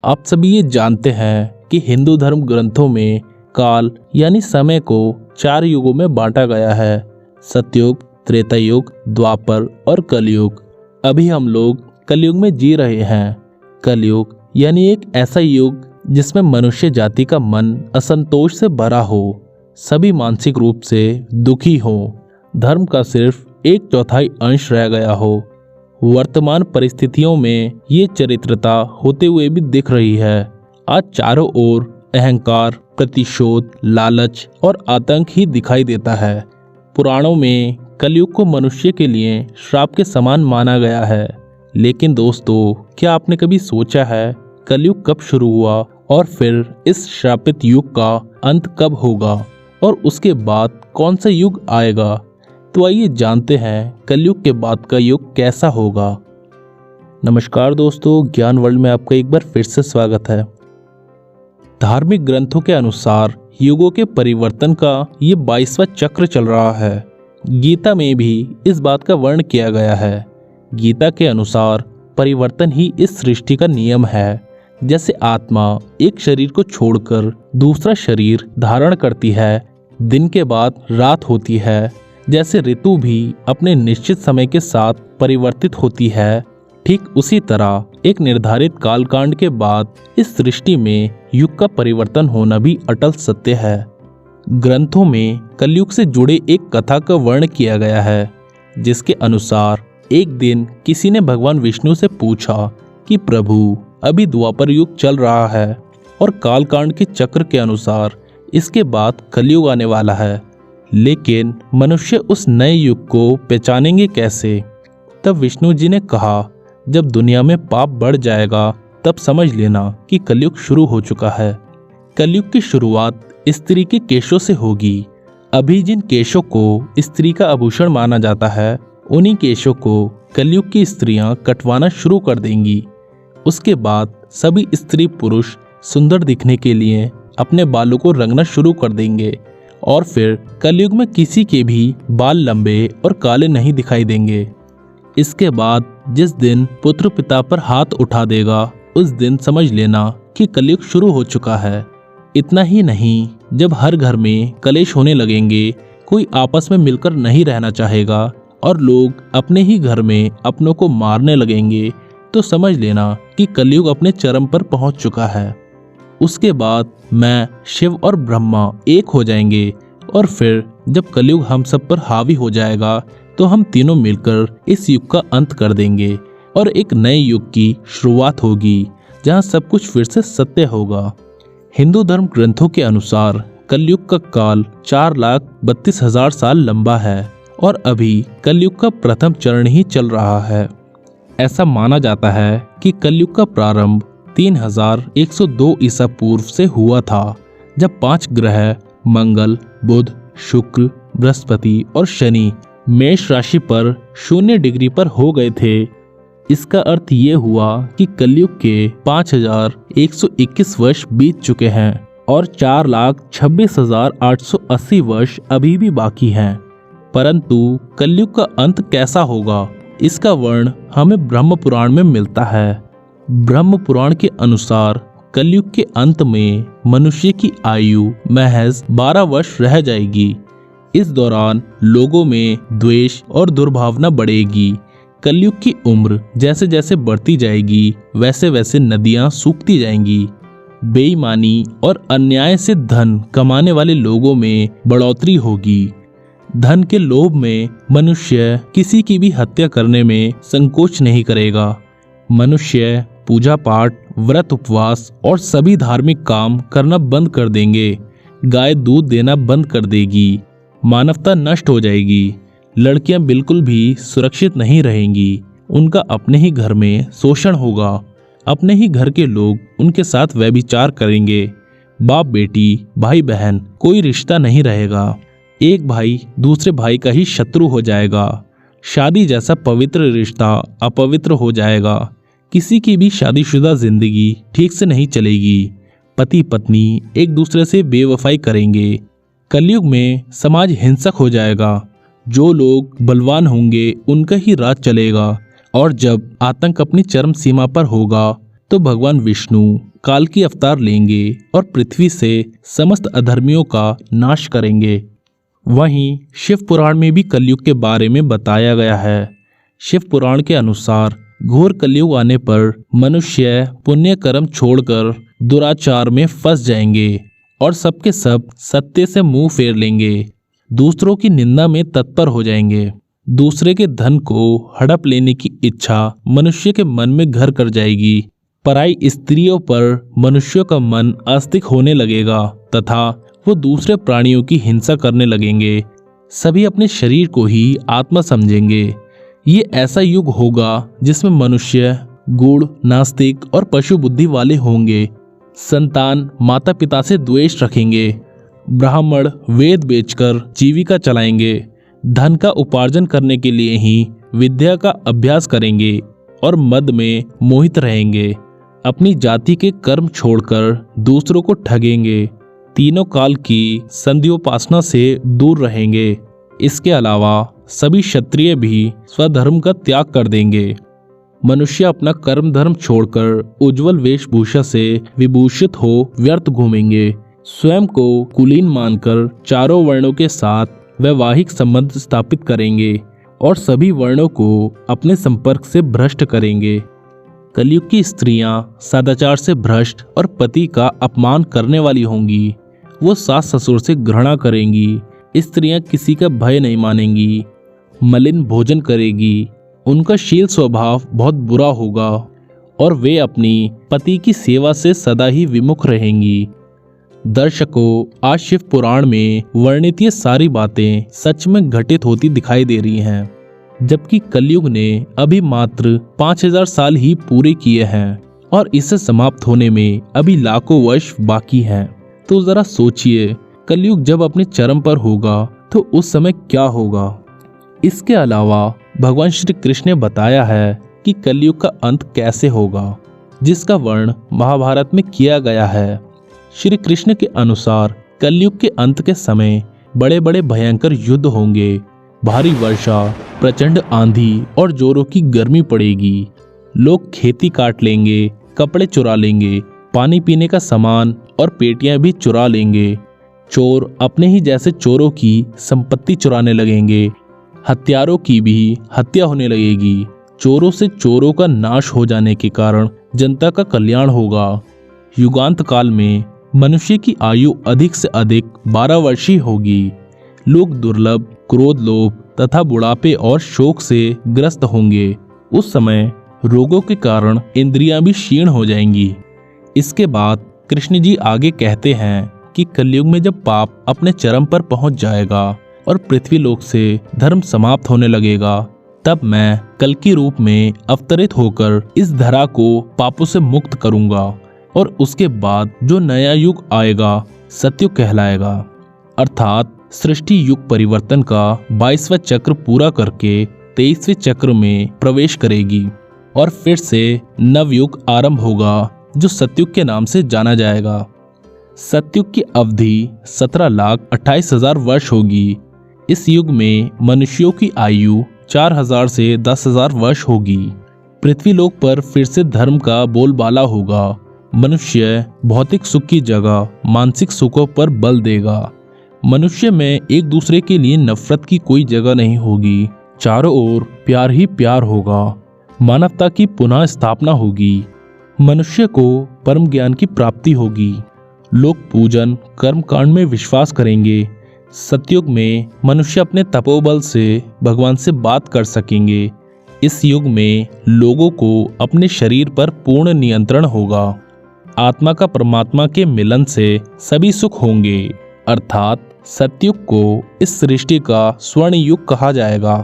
आप सभी ये जानते हैं कि हिंदू धर्म ग्रंथों में काल यानी समय को 4 युगों में बांटा गया है। सतयुग, त्रेता युग, द्वापर और कलयुग। अभी हम लोग कलयुग में जी रहे हैं। कलयुग यानी एक ऐसा युग जिसमें मनुष्य जाति का मन असंतोष से भरा हो, सभी मानसिक रूप से दुखी हो, धर्म का सिर्फ 1/4 अंश रह गया हो। वर्तमान परिस्थितियों में ये चरित्रता होते हुए भी दिख रही है। आज चारों ओर अहंकार, प्रतिशोध, लालच और आतंक ही दिखाई देता है। पुराणों में कलयुग को मनुष्य के लिए श्राप के समान माना गया है। लेकिन दोस्तों, क्या आपने कभी सोचा है कलयुग कब शुरू हुआ और फिर इस श्रापित युग का अंत कब होगा और उसके बाद कौन सा युग आएगा? तो आइए जानते हैं कलयुग के बाद का युग कैसा होगा। नमस्कार दोस्तों, ज्ञान वर्ल्ड में आपका एक बार फिर से स्वागत है। धार्मिक ग्रंथों के अनुसार युगों के परिवर्तन का ये 22वां चक्र चल रहा है। गीता में भी इस बात का वर्णन किया गया है। गीता के अनुसार परिवर्तन ही इस सृष्टि का नियम है। जैसे आत्मा एक शरीर को छोड़कर दूसरा शरीर धारण करती है, दिन के बाद रात होती है, जैसे ऋतु भी अपने निश्चित समय के साथ परिवर्तित होती है, ठीक उसी तरह एक निर्धारित कालकांड के बाद इस सृष्टि में युग का परिवर्तन होना भी अटल सत्य है। ग्रंथों में कलयुग से जुड़े एक कथा का वर्णन किया गया है, जिसके अनुसार एक दिन किसी ने भगवान विष्णु से पूछा कि प्रभु, अभी द्वापर युग चल रहा है और कालकांड के चक्र के अनुसार इसके बाद कलयुग आने वाला है, लेकिन मनुष्य उस नए युग को पहचानेंगे कैसे? तब विष्णु जी ने कहा, जब दुनिया में पाप बढ़ जाएगा तब समझ लेना कि कलयुग शुरू हो चुका है। कलयुग की शुरुआत स्त्री के केशों से होगी। अभी जिन केशों को स्त्री का आभूषण माना जाता है, उन्हीं केशों को कलयुग की स्त्रियां कटवाना शुरू कर देंगी। उसके बाद सभी स्त्री पुरुष सुंदर दिखने के लिए अपने बालों को रंगना शुरू कर देंगे और फिर कलयुग में किसी के भी बाल लंबे और काले नहीं दिखाई देंगे। इसके बाद जिस दिन पुत्र पिता पर हाथ उठा देगा, उस दिन समझ लेना कि कलयुग शुरू हो चुका है। इतना ही नहीं, जब हर घर में कलेश होने लगेंगे, कोई आपस में मिलकर नहीं रहना चाहेगा और लोग अपने ही घर में अपनों को मारने लगेंगे, तो समझ लेना कि कलयुग अपने चरम पर पहुंच चुका है। उसके बाद मैं, शिव और ब्रह्मा एक हो जाएंगे और फिर जब कलयुग हम सब पर हावी हो जाएगा, तो हम तीनों मिलकर इस युग का अंत कर देंगे और एक नए युग की शुरुआत होगी, जहां सब कुछ फिर से सत्य होगा। हिंदू धर्म ग्रंथों के अनुसार कलयुग का काल 4,32,000 साल लंबा है और अभी कलयुग का प्रथम चरण ही चल रहा है। ऐसा माना जाता है कि कलयुग का प्रारंभ 3102 ईसा पूर्व से हुआ था, जब 5 ग्रह मंगल, बुध, शुक्र, बृहस्पति और शनि मेष राशि पर 0 डिग्री पर हो गए थे। इसका अर्थ ये हुआ कि कलयुग के 5121 वर्ष बीत चुके हैं और 4,26,880 वर्ष अभी भी बाकी हैं। परंतु कलयुग का अंत कैसा होगा, इसका वर्णन हमें ब्रह्म पुराण में मिलता है। ब्रह्म पुराण के अनुसार कलयुग के अंत में मनुष्य की आयु महज 12 वर्ष रह जाएगी। इस दौरान लोगों में द्वेष और दुर्भावना बढ़ेगी। कलयुग की उम्र जैसे जैसे बढ़ती जाएगी, वैसे वैसे नदियां सूखती जाएंगी। बेईमानी और अन्याय से धन कमाने वाले लोगों में बढ़ोतरी होगी। धन के लोभ में मनुष्य किसी की भी हत्या करने में संकोच नहीं करेगा। मनुष्य पूजा पाठ, व्रत, उपवास और सभी धार्मिक काम करना बंद कर देंगे। गाय दूध देना बंद कर देगी। मानवता नष्ट हो जाएगी। लड़कियां बिल्कुल भी सुरक्षित नहीं रहेंगी। उनका अपने ही घर में शोषण होगा। अपने ही घर के लोग उनके साथ व्यभिचार करेंगे। बाप बेटी, भाई बहन कोई रिश्ता नहीं रहेगा। एक भाई दूसरे भाई का ही शत्रु हो जाएगा। शादी जैसा पवित्र रिश्ता अपवित्र हो जाएगा। किसी की भी शादीशुदा जिंदगी ठीक से नहीं चलेगी। पति पत्नी एक दूसरे से बेवफाई करेंगे। कलयुग में समाज हिंसक हो जाएगा। जो लोग बलवान होंगे उनका ही राज चलेगा और जब आतंक अपनी चरम सीमा पर होगा तो भगवान विष्णु काल की अवतार लेंगे और पृथ्वी से समस्त अधर्मियों का नाश करेंगे। वहीं शिव पुराण में भी कलयुग के बारे में बताया गया है। शिव पुराण के अनुसार घोर कलयुग आने पर मनुष्य पुण्य कर्म छोड़कर दुराचार में फंस जाएंगे और सबके सब सत्य से मुंह फेर लेंगे, दूसरों की निंदा में तत्पर हो जाएंगे। दूसरे के धन को हड़प लेने की इच्छा मनुष्य के मन में घर कर जाएगी। पराई स्त्रियों पर मनुष्यों का मन आस्तिक होने लगेगा तथा वो दूसरे प्राणियों की हिंसा करने लगेंगे। सभी अपने शरीर को ही आत्मा समझेंगे। ये ऐसा युग होगा जिसमें मनुष्य गूढ़, नास्तिक और पशु बुद्धि वाले होंगे। संतान माता पिता से द्वेष रखेंगे। ब्राह्मण वेद बेचकर जीविका चलाएंगे। धन का उपार्जन करने के लिए ही विद्या का अभ्यास करेंगे और मद में मोहित रहेंगे। अपनी जाति के कर्म छोड़कर दूसरों को ठगेंगे। तीनों काल की संध्योपासना से दूर रहेंगे। इसके अलावा सभी क्षत्रिय भी स्वधर्म का त्याग कर देंगे। मनुष्य अपना कर्म धर्म छोड़कर उज्जवल वेशभूषा से विभूषित हो व्यर्थ घूमेंगे। स्वयं को कुलीन मानकर चारों वर्णों के साथ वैवाहिक संबंध स्थापित करेंगे और सभी वर्णों को अपने संपर्क से भ्रष्ट करेंगे। कलयुग की स्त्रियां सदाचार से भ्रष्ट और पति का अपमान करने वाली होंगी। वो सास ससुर से घृणा करेंगी। स्त्रियां किसी का भय नहीं मानेंगी, मलिन भोजन करेगी। उनका शील स्वभाव बहुत बुरा होगा और वे अपनी पति की सेवा से सदा ही विमुख रहेंगी। दर्शकों, आज शिव पुराण में वर्णित ये सारी बातें सच में घटित होती दिखाई दे रही हैं, जबकि कलयुग ने अभी मात्र 5000 साल ही पूरे किए हैं और इसे समाप्त होने में अभी लाखों वर्ष बाकी हैं। तो जरा सोचिए, कलयुग जब अपने चरम पर होगा तो उस समय क्या होगा। इसके अलावा भगवान श्री कृष्ण ने बताया है कि कलयुग का अंत कैसे होगा, जिसका वर्ण महाभारत में किया गया है। श्री कृष्ण के अनुसार कलयुग के अंत के समय बड़े बड़े भयंकर युद्ध होंगे। भारी वर्षा, प्रचंड आंधी और जोरों की गर्मी पड़ेगी। लोग खेती काट लेंगे, कपड़े चुरा लेंगे, पानी पीने का सामान और पेटियां भी चुरा लेंगे। चोर अपने ही जैसे चोरों की संपत्ति चुराने लगेंगे। हत्यारों की भी हत्या होने लगेगी। चोरों से चोरों का नाश हो जाने के कारण जनता का कल्याण होगा। युगांत काल में मनुष्य की आयु अधिक से अधिक 12 वर्षीय होगी। लोग दुर्लभ, क्रोध, लोभ तथा बुढ़ापे और शोक से ग्रस्त होंगे। उस समय रोगों के कारण इंद्रियां भी क्षीण हो जाएंगी। इसके बाद कृष्ण जी आगे कहते हैं कि कलयुग में जब पाप अपने चरम पर पहुंच जाएगा और पृथ्वी लोक से धर्म समाप्त होने लगेगा, तब मैं कल की रूप में अवतरित होकर इस धरा को पापों से मुक्त करूंगा और उसके बाद जो नया युग आएगा सतयुग कहलाएगा। अर्थात सृष्टि युग परिवर्तन का 22वां चक्र पूरा करके 23वें चक्र में प्रवेश करेगी और फिर से नवयुग आरंभ होगा जो सतयुग के नाम से जाना जाएगा। सतयुग की अवधि 17,28,000 वर्ष होगी। इस युग में मनुष्यों की आयु 4,000 से 10,000 वर्ष होगी। पृथ्वी लोक पर फिर से धर्म का बोलबाला होगा। मनुष्य भौतिक सुख की जगह मानसिक सुखों पर बल देगा। मनुष्य में एक दूसरे के लिए नफरत की कोई जगह नहीं होगी। चारों ओर प्यार ही प्यार होगा। मानवता की पुनः स्थापना होगी। मनुष्य को परम ज्ञान की प्राप्ति होगी। लोग पूजन कर्म कांड में विश्वास करेंगे। सतयुग में मनुष्य अपने तपोबल से भगवान से बात कर सकेंगे। इस युग में लोगों को अपने शरीर पर पूर्ण नियंत्रण होगा। आत्मा का परमात्मा के मिलन से सभी सुख होंगे। अर्थात सतयुग को इस सृष्टि का स्वर्ण युग कहा जाएगा।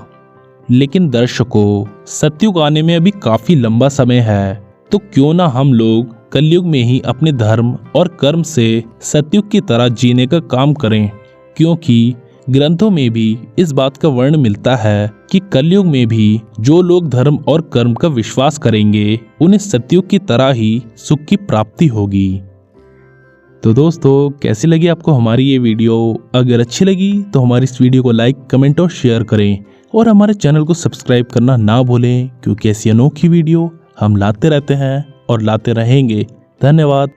लेकिन दर्शकों, सतयुग आने में अभी काफी लंबा समय है, तो क्यों ना हम लोग कलयुग में ही अपने धर्म और कर्म से सतयुग की तरह जीने का काम करें, क्योंकि ग्रंथों में भी इस बात का वर्ण मिलता है कि कलयुग में भी जो लोग धर्म और कर्म का विश्वास करेंगे उन्हें सतयुग की तरह ही सुख की प्राप्ति होगी। तो दोस्तों, कैसी लगी आपको हमारी ये वीडियो? अगर अच्छी लगी तो हमारी इस वीडियो को लाइक, कमेंट और शेयर करें और हमारे चैनल को सब्सक्राइब करना ना भूलें, क्योंकि ऐसी अनोखी वीडियो हम लाते रहते हैं और लाते रहेंगे। धन्यवाद।